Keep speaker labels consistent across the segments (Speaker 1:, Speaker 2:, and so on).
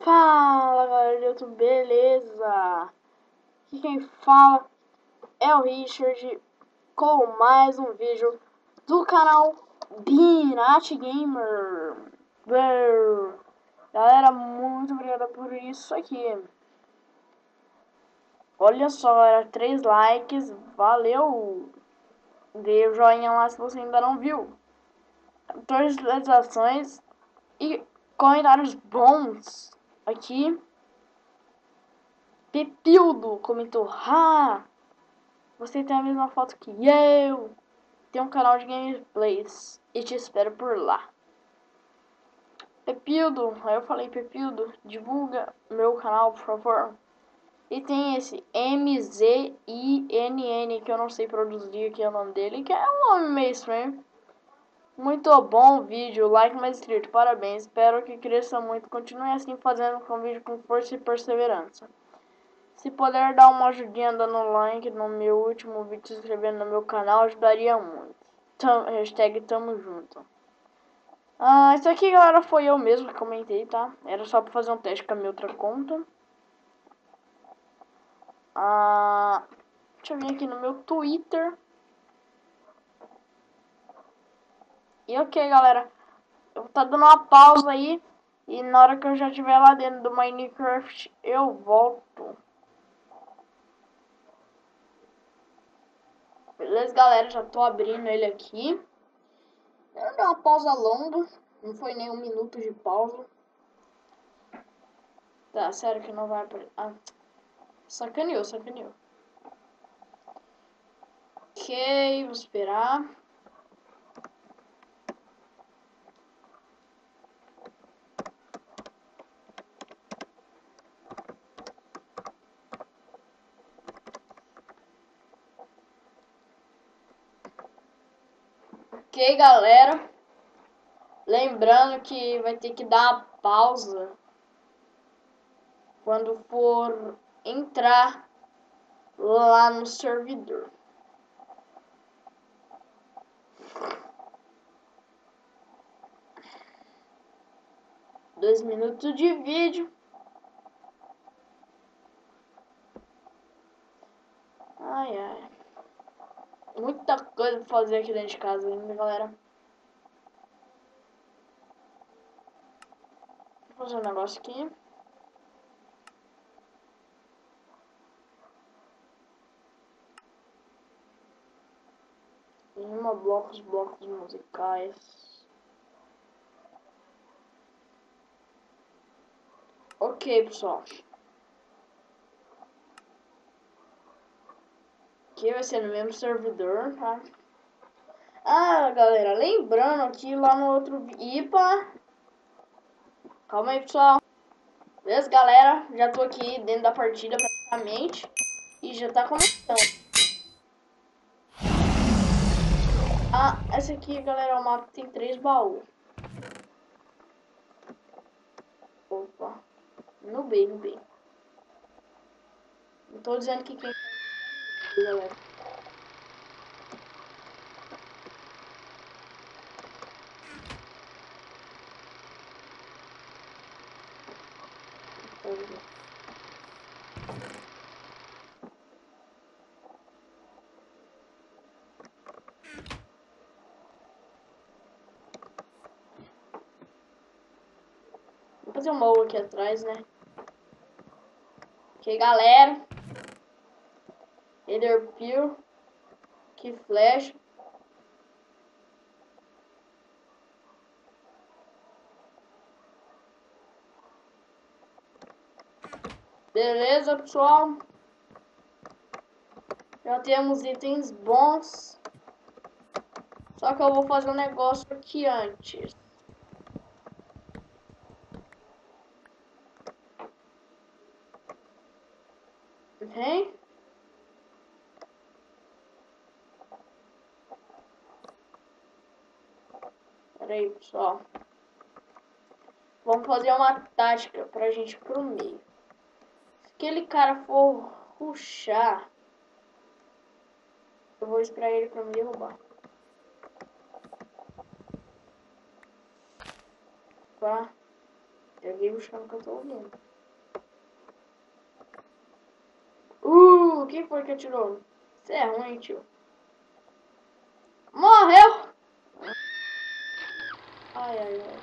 Speaker 1: Fala galera do YouTube, beleza? Aqui quem fala é o Richard com mais um vídeo do canal Binat Gamer. Galera, muito obrigada por isso aqui. Olha só, galera, 3 likes, valeu! Dê o joinha lá se você ainda não viu. 2 visualizações e comentários bons aqui. Pepildo comentou: "Ah, você tem a mesma foto que eu. Tem um canal de gameplays e te espero por lá." Pepildo, aí eu falei: "Pepildo, divulga meu canal, por favor." E tem esse MZINN, que eu não sei produzir aqui é o nome dele, que é um nome meio estranho. Muito bom o vídeo, like mais inscrito, parabéns, espero que cresça muito, continue assim fazendo com vídeo com força e perseverança. Se puder dar uma ajudinha dando like no meu último vídeo, se inscrevendo no meu canal, ajudaria muito. Hashtag tamo junto. Isso aqui, galera, foi eu mesmo que comentei, tá? Era só pra fazer um teste com a minha outra conta. Deixa eu vir aqui no meu Twitter. E ok, galera. Eu vou tá dando uma pausa aí. E na hora que eu já estiver lá dentro do Minecraft, eu volto. Beleza, galera? Já tô abrindo ele aqui. Eu dei uma pausa longa. Não foi nem 1 minuto de pausa. Tá, sério que não vai aparecer. Sacaneou. Ok, vou esperar. Ok, galera. Lembrando que vai ter que dar uma pausa quando for entrar lá no servidor. Dois minutos de vídeo. Ai. Muita coisa pra fazer aqui dentro de casa ainda, galera. Vou fazer um negócio aqui. Rima, blocos musicais. Ok, pessoal. Aqui vai ser no mesmo servidor, tá? Galera, lembrando que lá no outro... Ipa! Calma aí, pessoal. Beleza, galera? Já tô aqui dentro da partida praticamente. E já tá começando. Essa aqui, galera, é o mapa que tem 3 baús. Opa. No B. Não tô dizendo que quem... galera. Vou fazer um wall aqui atrás, né? Ok, galera. Ender Pearl. Que flash. Beleza, pessoal. Já temos itens bons. Só que eu vou fazer um negócio aqui antes. Vem. Pera aí, pessoal. Vamos fazer uma tática pra gente ir pro meio. Se aquele cara for rushar, eu vou esperar ele pra me derrubar. Tá? Tem alguém buscando que eu tô ouvindo. Quem foi que atirou? Você é ruim, tio. Morreu! Ai, ai, ai.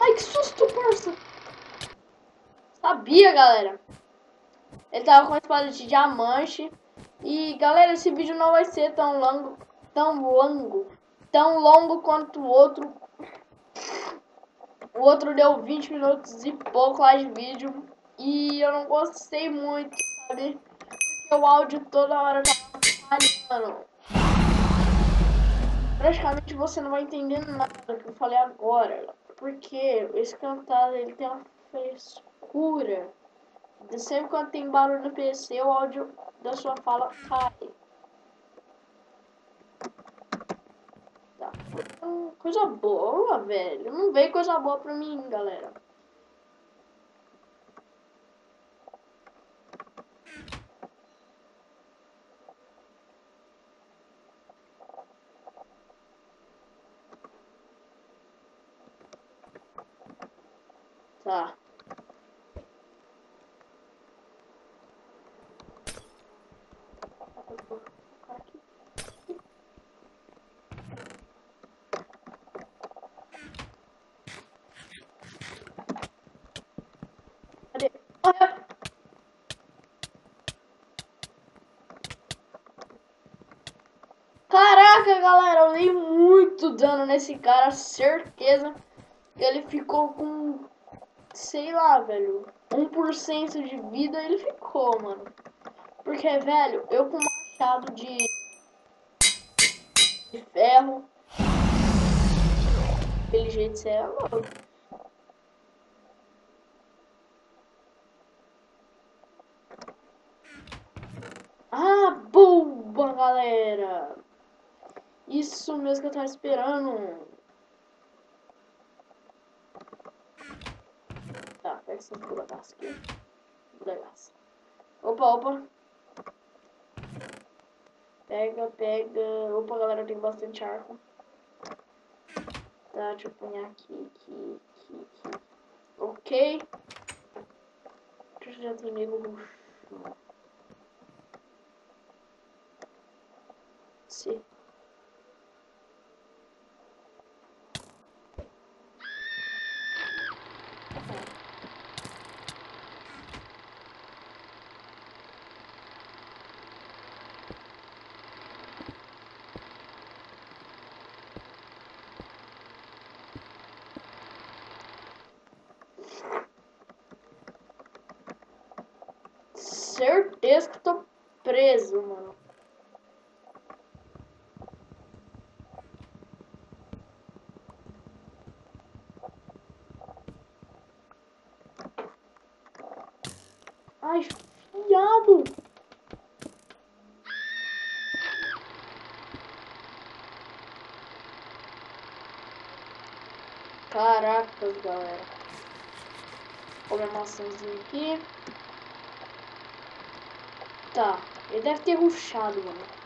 Speaker 1: Ai, que susto, parça! Sabia, galera. Ele tava com uma espada de diamante. E, galera, esse vídeo não vai ser tão longo quanto o outro. O outro deu 20 minutos e pouco lá de vídeo. E eu não gostei muito, sabe? Porque o áudio toda hora tava falhando. Praticamente você não vai entender nada que eu falei agora. Porque esse cantado, ele tem uma frescura. De sempre quando tem barulho no PC, o áudio da sua fala cai. Tá. Coisa boa, velho. Não veio coisa boa pra mim, galera. Tá. Cadê? Morreu. Caraca, galera, eu dei muito dano nesse cara, certeza que ele ficou com, sei lá, velho, 1% de vida ele ficou, mano. Porque, velho, eu com machado de ferro, aquele jeito você é louco. Ah, boa, galera! Isso mesmo que eu tava esperando. Tá, pega essa bagaça aqui. Bagaça. Opa, opa. Pega, pega. Opa, galera, tem bastante arco. Tá, deixa eu pôr aqui. Ok. Deixa eu já ter nego. Se. Certeza que tô preso, mano. Ai, fiado! Caracas, galera. Vou comer maçãzinha aqui. Tá, ele deve ter rushado, mano.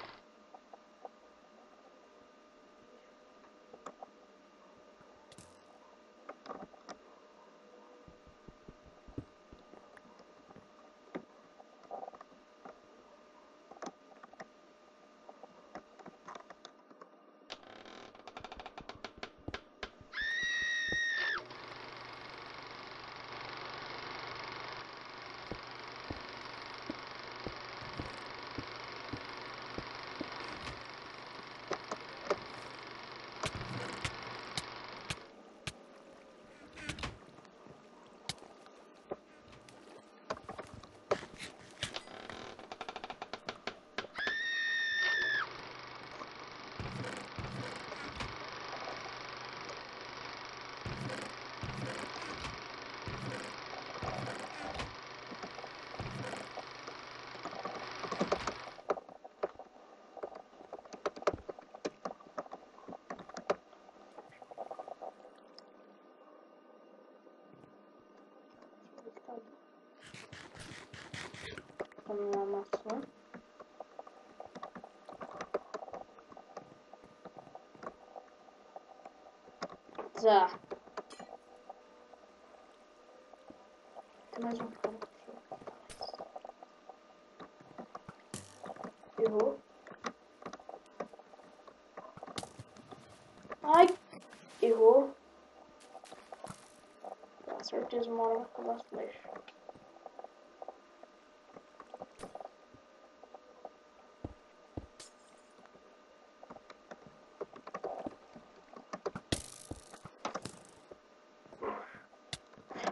Speaker 1: Uma maçã. Tá. Tem mais um cara. Errou. Ai, errou. Com certeza uma hora vai acabar as flechas.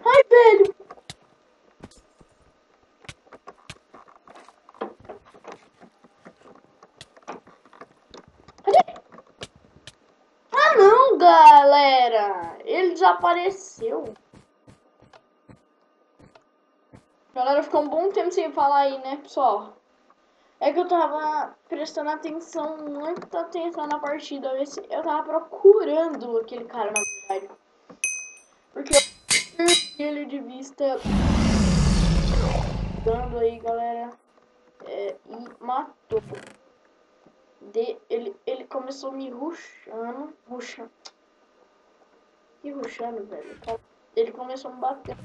Speaker 1: Ai, velho! Cadê? Ah, não, galera! Ele desapareceu. Galera, ficou um bom tempo sem falar aí, né, pessoal? É que eu tava prestando atenção, muita atenção na partida. Eu tava procurando aquele cara, na verdade. Porque eu perdi ele de vista. Dando aí, galera. E matou. Ele começou me rushando. Que rushando, velho. Ele começou a me bater.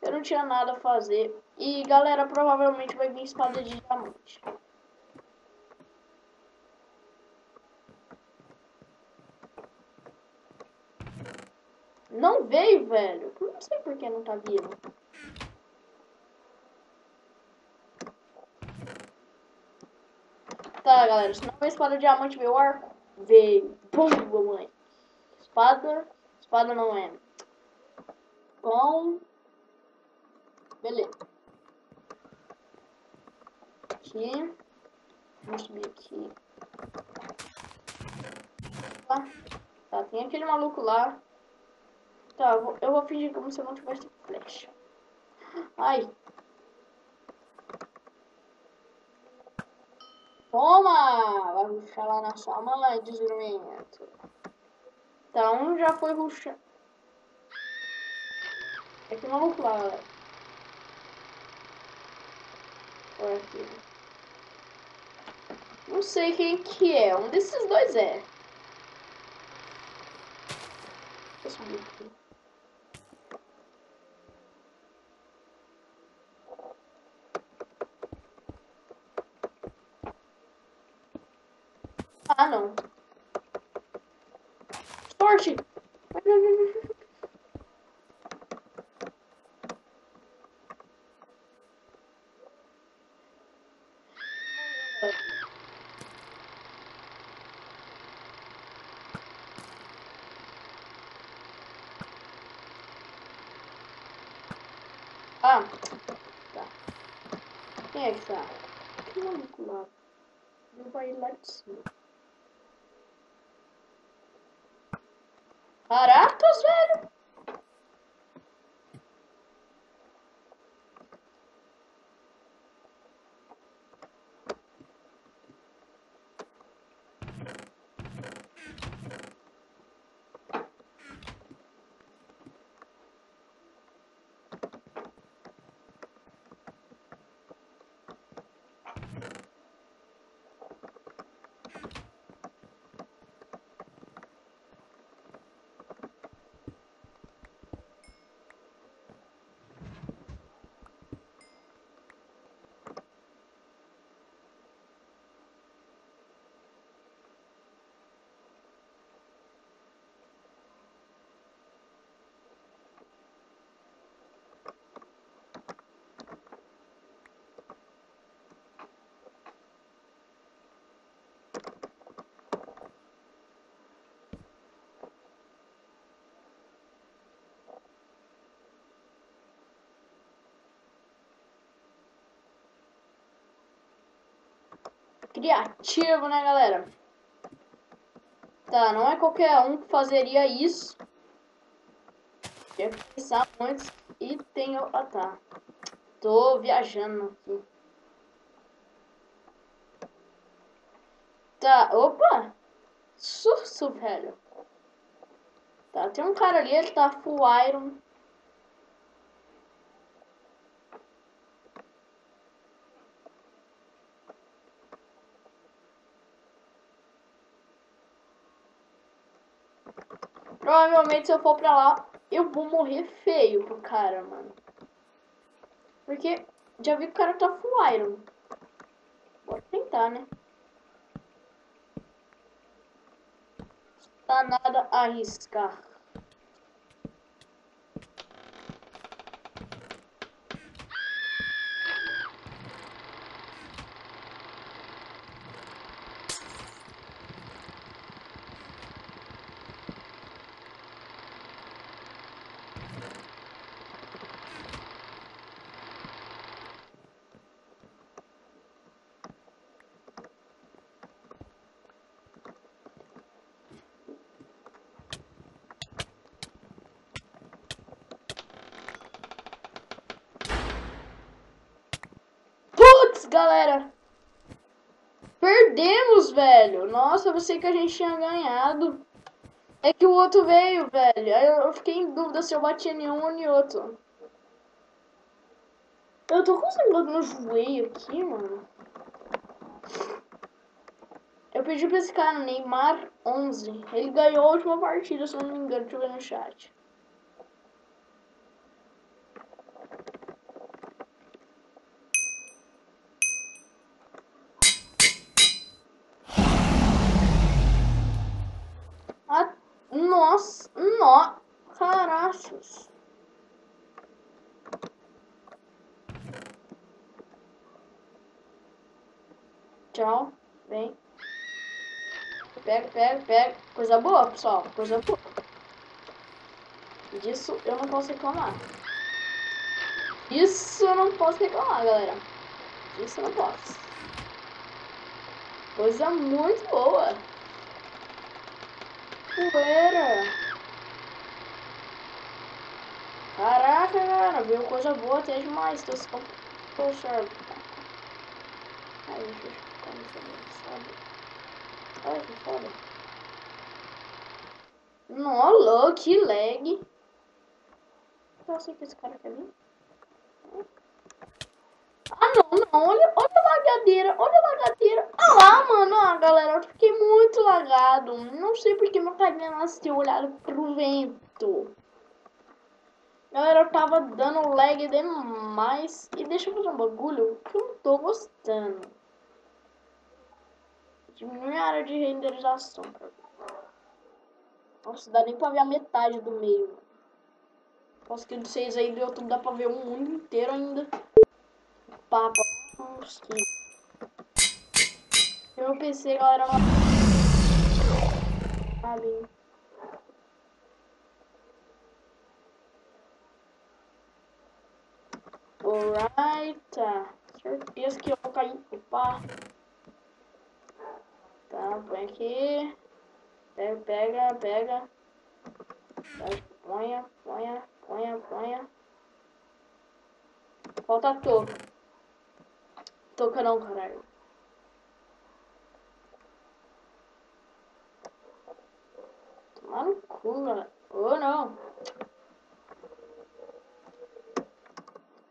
Speaker 1: Eu não tinha nada a fazer. E, galera, provavelmente vai vir espada de diamante. Não veio, velho. Não sei por que não tá vindo. Tá, galera. Se não veio espada de diamante, veio arco. Veio. Pum, mamãe. Espada. Espada não é. Bom. Beleza. Aqui. Vamos subir aqui. Tá, tem aquele maluco lá. Tá, eu vou fingir como se eu não tivesse flecha. Ai. Toma! Vai ruxar lá na sua mãe, desgrumento. Tá, um já foi ruxar. É que maluco lá, galera. Olha aqui. Não sei quem que é. Um desses dois é. Deixa eu subir aqui. Ah, não. Sorte! Ah, tá. Quem é que tá? Que maluco lá? Não vai ir lá de cima. Caracas, velho! Criativo, né, galera? Tá, não é qualquer um que fazeria isso. Tinha que pensar antes. E tem... Ah, tá. Tô viajando aqui. Tá, opa! Susto, velho. Tá, tem um cara ali, ele tá full iron. Provavelmente se eu for pra lá, eu vou morrer feio pro cara, mano. Porque já vi que o cara tá full iron. Bora tentar, né? Tá nada a arriscar. Putz, galera. Perdemos, velho. Nossa, eu pensei que a gente tinha ganhado. É que o outro veio, velho. Aí eu fiquei em dúvida se eu batia em um ou em outro. Eu tô com um negócio no joelho aqui, mano. Eu pedi pra esse cara, Neymar 11. Ele ganhou a última partida, se eu não me engano. Deixa eu ver no chat. Ah, nossa, caraças. Tchau, vem. Pega, pega, pega. Coisa boa, pessoal, coisa boa. Disso eu não posso reclamar. Isso eu não posso reclamar, galera. Isso eu não posso. Coisa muito boa. Poeira. Caraca, cara, veio coisa boa até demais. Tô se poxa. Ai, deixa eu ficar nessa sabe? Ai, que foda. Nossa, que lag. Eu sei que esse cara quer vir. Ah, não, olha a lagadeira, olha a lagadeira. Ah lá, mano, ah, galera, eu fiquei muito lagado. Não sei porque meu carinha nasceu olhado pro vento. Galera, eu tava dando lag demais. E deixa eu fazer um bagulho que eu não tô gostando. Diminui a área de renderização. Nossa, dá nem pra ver a metade do meio. Nossa, que de vocês aí do YouTube dá pra ver o mundo inteiro ainda. Papo. Nossa, meu PC, galera, sabe? Alright, tá. Certeza que eu vou cair. Opa. Tá, põe aqui. Pega, pega, pega. Ponha, ponha, ponha, ponha. Falta a touca. Touca não, caralho. Tomar no cu, galera. Oh, não.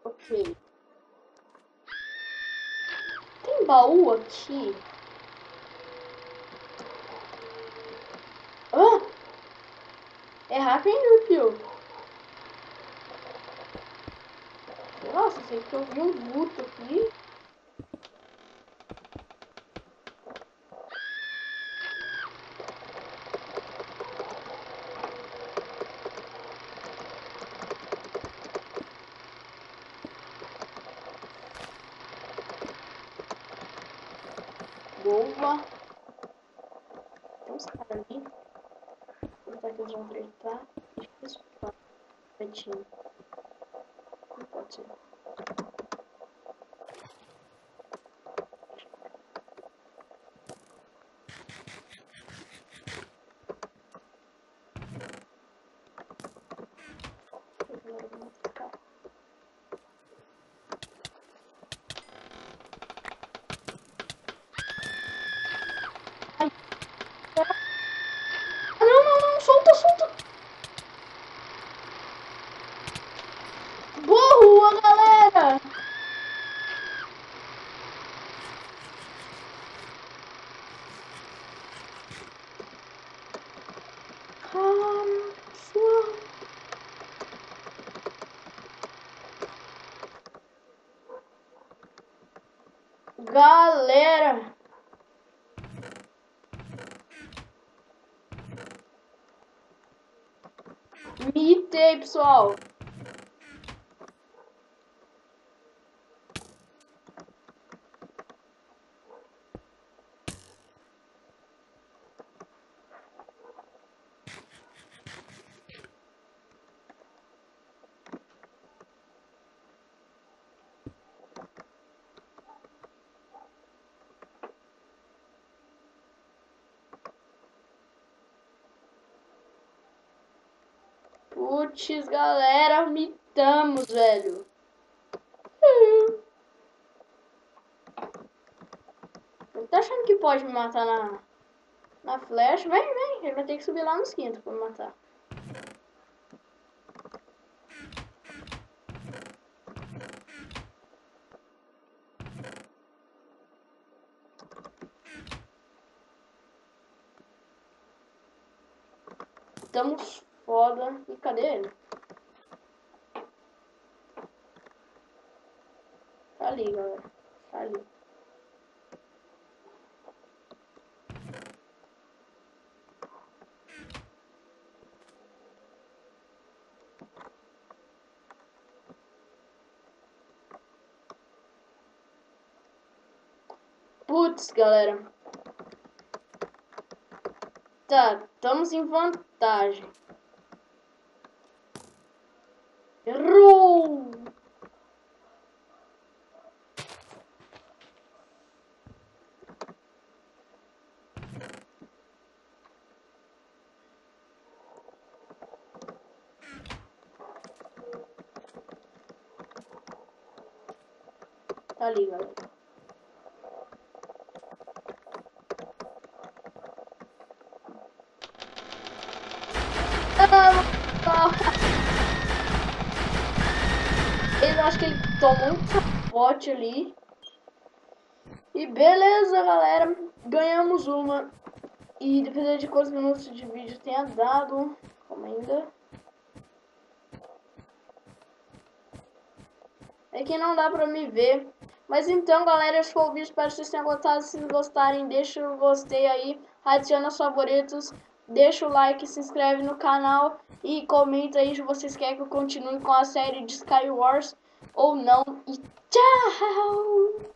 Speaker 1: Ok. Tem baú aqui? Ah! É hack ainda, fio. Nossa, sei que eu vi um vulto aqui. Boa. Tem uns caras ali. Será que eles vão tretar? Difícil pra pretinho. Não pode ser. Ai, ah, não, não, não, solta, solta. Boa rua, galera. Galera, mitei, pessoal. Putz, galera, mitamos, velho. Ele tá achando que pode me matar na flash? Vem. Ele vai ter que subir lá nos quintos pra me matar. Estamos foda. E cadê ele? Tá ali, galera. Tá ali. Putz, galera. Tá, estamos em vantagem. Errou! Tá ali, galera. Eu acho que ele tomou um capote ali. E beleza, galera. Ganhamos uma. E dependendo de quantos minutos de vídeo tenha dado. Como ainda. É que não dá pra me ver. Mas então, galera, esse foi o vídeo. Espero que vocês tenham gostado. Se gostarem, deixa o gostei aí. Adiciona os favoritos. Deixa o like, se inscreve no canal. E comenta aí se vocês querem que eu continue com a série de Skywars ou não. E tchau!